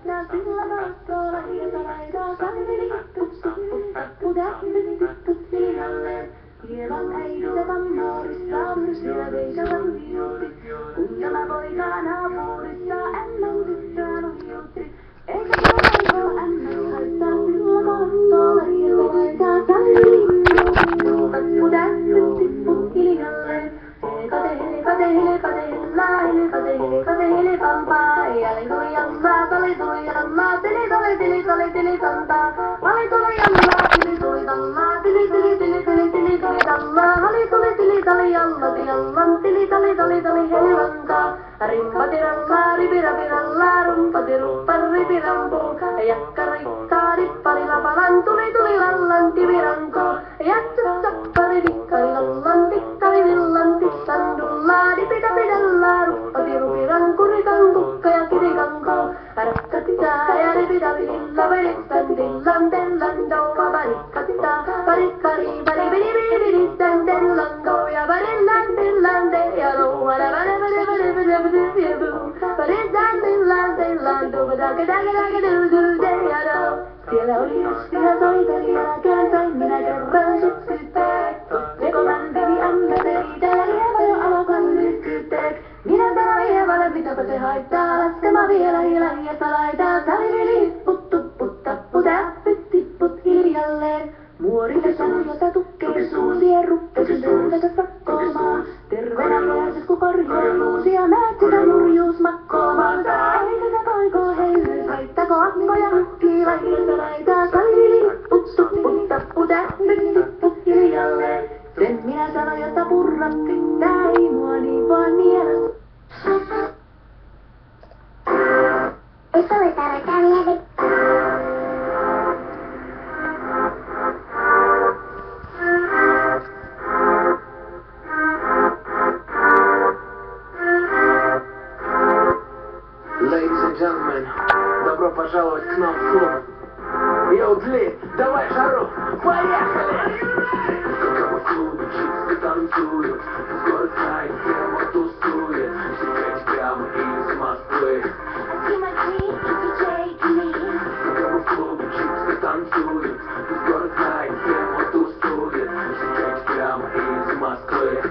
laittaa sillä mahtoolla hieta laitaa salveli tappu täppyt linjalleen. Hieman äiditä tammoorissa on myös vielä veisalan viutti. Kun tämä poikaa naapurissa ämmän tyttöä nuhiutti. Eikä tuolla ämmän laittaa sillä mahtoolla hieta laitaa salveli tappu täppyt linjalleen. Hele pampaa, jälleen tuli jammaa, tuli jammaa, tili tammaa, vali tuli jammaa, tili tammaa, tili tammaa, hali tili jamma, tili hellantaa, rimpatirammaa, ripirapirallaa, rumpatirupparipirampu, jakkarikkaa, dipparilapalan, tuli lallan tiviranko, jatsapsapari, dikkari lallan, tikkari villan, tiksandullaa, dipidapidallaa, ruppatirupiran, kurikan, kukka ja kirikanko, rakkatitaa ja ripidapidilla, veditän dillan, tellan, douva, varikkatitaa, varikkari, varibidibididitän, tellan, ja varillan, tillan, te ja douva, siellä oli justia soitelija, käänsäin minä kerran suksyteek. Sekoman piti ammateliitä ja hieman alokan lykkyteek. Minä sanoin hievalle, mitäpä se haittaa, laskema vielä hiljasta laitaa. Saliveli hipput, tupput, tapput, täppyt, tipput hiljalleen. Muorille sanoi, jota tukkeen suusien ruppesin turveta sakkoomaan. Terveenä pääset, kun korjoi luusia, näet sitä nurjuusmakkoomaan. Eikä se poikoo heilyys, haittako akkoja nukkii lajilta laitaa. Saliveli hipput, tupput, tapput, täppyt, tipput hiljalleen. Sen minä sanoin, jota purra pitää, ei mua niin vaan mielestä. Esto me está retando. Ladies and gentlemen, добро пожаловать к нам в клуб. Йоу, Дли, давай жару, поехали! Пока мы в клубе чисто танцуем, город знает, прямо тусует. Секрет прямо из Москвы. Пока мы в клубе чисто танцуем, город знает, прямо тусует. Секрет прямо из Москвы.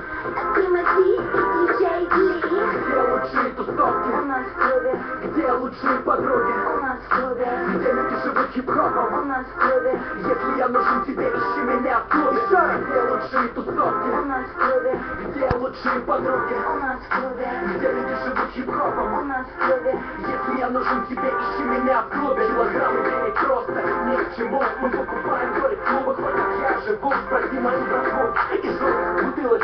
Где лучшие тусовки? У нас в клубе, Где лучшие подруги? у нас в клубе, Где люди живут хип-хопом? у нас в клубе, Если я нужен тебе, ищи меня в клубе. Еще раз, где лучшие тусовки? у нас в клубе, Где лучшие подруги? у нас в клубе, Где люди живут у хип-хопом? нас в клубе. Если я нужен тебе, ищи меня в клубе. Килограммы денег просто ни к чему. Мы покупаем только в клубах, вот как я живу. Спроси мою братву. И жёлтых бутылок